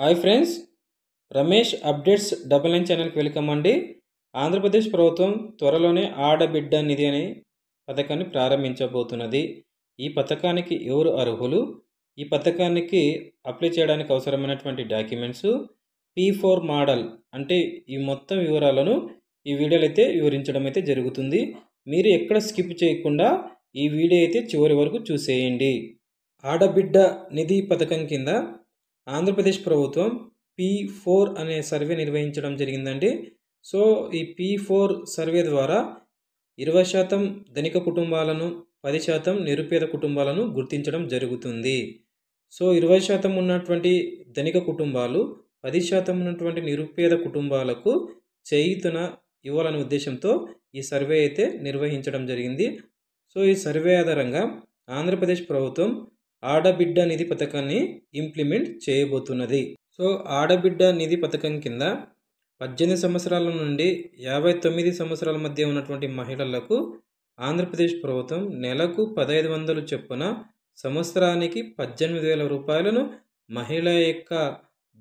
Hi friends, Ramesh updates double nine ఛానల్కి welcome అండి. ఆంధ్రప్రదేశ్ ప్రభుత్వం త్వరలోనే ఆడబిడ్డ నిధి అనే పథకాన్ని ప్రారంభించబోతున్నది. ఈ పథకానికి ఎవరు అర్హులు, ఈ పథకానికి అప్లై చేయడానికి అవసరమైనటువంటి డాక్యుమెంట్స్, P4 మోడల్ అంటే ఈ మొత్తం వివరాలను ఈ వీడియోలో అయితే వివరించడం అయితే జరుగుతుంది. మీరు ఎక్కడ స్కిప్ చేయకుండా ఈ వీడియో అయితే చివరి వరకు చూసేయండి. ఆడబిడ్డ నిధి పథకం కింద ఆంధ్రప్రదేశ్ ప్రభుత్వం P4 అనే సర్వే నిర్వహించడం జరిగిందండి. సో ఈ P4 సర్వే ద్వారా 20% ధనిక కుటుంబాలను, 10% నిరుపేద కుటుంబాలను గుర్తించడం జరుగుతుంది. సో 20% ఉన్నటువంటి ధనిక కుటుంబాలు, 10% ఉన్నటువంటి నిరుపేద కుటుంబాలకు చేయూతన ఇవ్వాలనే ఉద్దేశంతో ఈ సర్వే అయితే నిర్వహించడం జరిగింది. సో ఈ సర్వే ఆధారంగా ఆంధ్రప్రదేశ్ ప్రభుత్వం ఆడబిడ్డ నిధి పథకాన్ని ఇంప్లిమెంట్ చేయబోతున్నది. సో ఆడబిడ్డ నిధి పథకం కింద 18 సంవత్సరాల నుండి 59 సంవత్సరాల మధ్య ఉన్నటువంటి మహిళలకు ఆంధ్రప్రదేశ్ ప్రభుత్వం నెలకు 1500 చొప్పున సంవత్సరానికి 18,000 రూపాయలను మహిళ యొక్క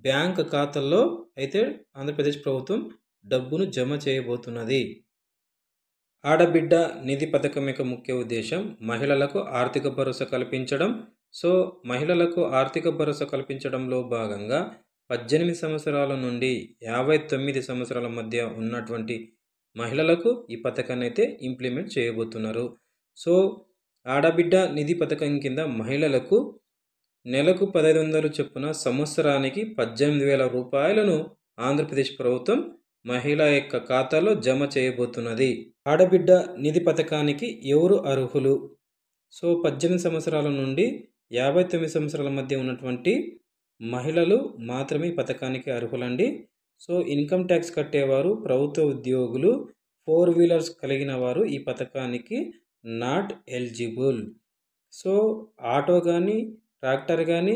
బ్యాంక్ ఖాతాల్లో అయితే ఆంధ్రప్రదేశ్ ప్రభుత్వం డబ్బును జమ చేయబోతున్నది. ఆడబిడ్డ నిధి పథకం యొక్క ముఖ్య ఉద్దేశం మహిళలకు ఆర్థిక భరోసా కల్పించడం. సో మహిళలకు ఆర్థిక భరోసా కల్పించడంలో భాగంగా 18 సంవత్సరాల నుండి 59 సంవత్సరాల మధ్య ఉన్నటువంటి మహిళలకు ఈ పథకాన్ని అయితే ఇంప్లిమెంట్ చేయబోతున్నారు. సో ఆడబిడ్డ నిధి పథకం కింద మహిళలకు నెలకు 1500 చొప్పున సంవత్సరానికి 18,000 రూపాయలను ఆంధ్రప్రదేశ్ ప్రభుత్వం మహిళ యొక్క ఖాతాలో జమ చేయబోతున్నది. ఆడబిడ్డ నిధి పథకానికి ఎవరు అర్హులు? సో 18 సంవత్సరాల నుండి 59 సంవత్సరాల మధ్య ఉన్నటువంటి మహిళలు మాత్రమే ఈ పథకానికి అర్హులండి. సో ఇన్కమ్ ట్యాక్స్ కట్టేవారు, ప్రభుత్వ ఉద్యోగులు, 4 వీలర్స్ కలిగిన వారు ఈ పథకానికి నాట్ ఎలిజిబుల్. సో ఆటో కానీ, ట్రాక్టర్ కానీ,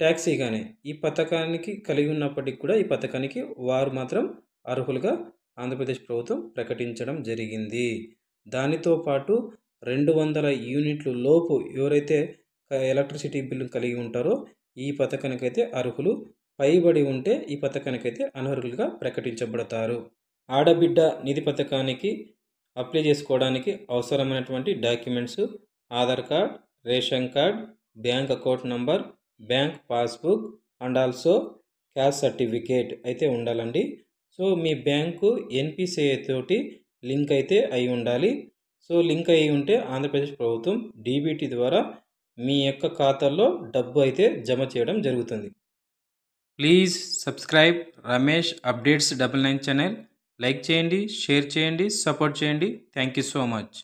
ట్యాక్సీ కానీ ఈ పథకానికి కలిగి ఉన్నప్పటికీ కూడా ఈ పథకానికి వారు మాత్రం అర్హులుగా ఆంధ్రప్రదేశ్ ప్రభుత్వం ప్రకటించడం జరిగింది. దానితో పాటు 200 యూనిట్లు లోపు ఎవరైతే ఎలక్ట్రిసిటీ బిల్లు కలిగి ఉంటారో ఈ పథకానికైతే అర్హులు, పైబడి ఉంటే ఈ పథకానికైతే అనర్హులుగా ప్రకటించబడతారు. ఆడబిడ్డ నిధి పథకానికి అప్లై చేసుకోవడానికి అవసరమైనటువంటి documents Aadhaar card, ration card, bank account number, bank passbook and also caste certificate అయితే ఉండాలండి. సో మీ బ్యాంకు NPCI తోటి లింక్ అయితే అయి ఉండాలి. సో లింక్ అయి ఉంటే ఆంధ్రప్రదేశ్ ప్రభుత్వం DBT ద్వారా మీ యొక్క ఖాతాల్లో డబ్బు అయితే జమ చేయడం జరుగుతుంది. Please subscribe Ramesh updates 99 channel. Like చేయండి, షేర్ చేయండి, సపోర్ట్ చేయండి. Thank you so much.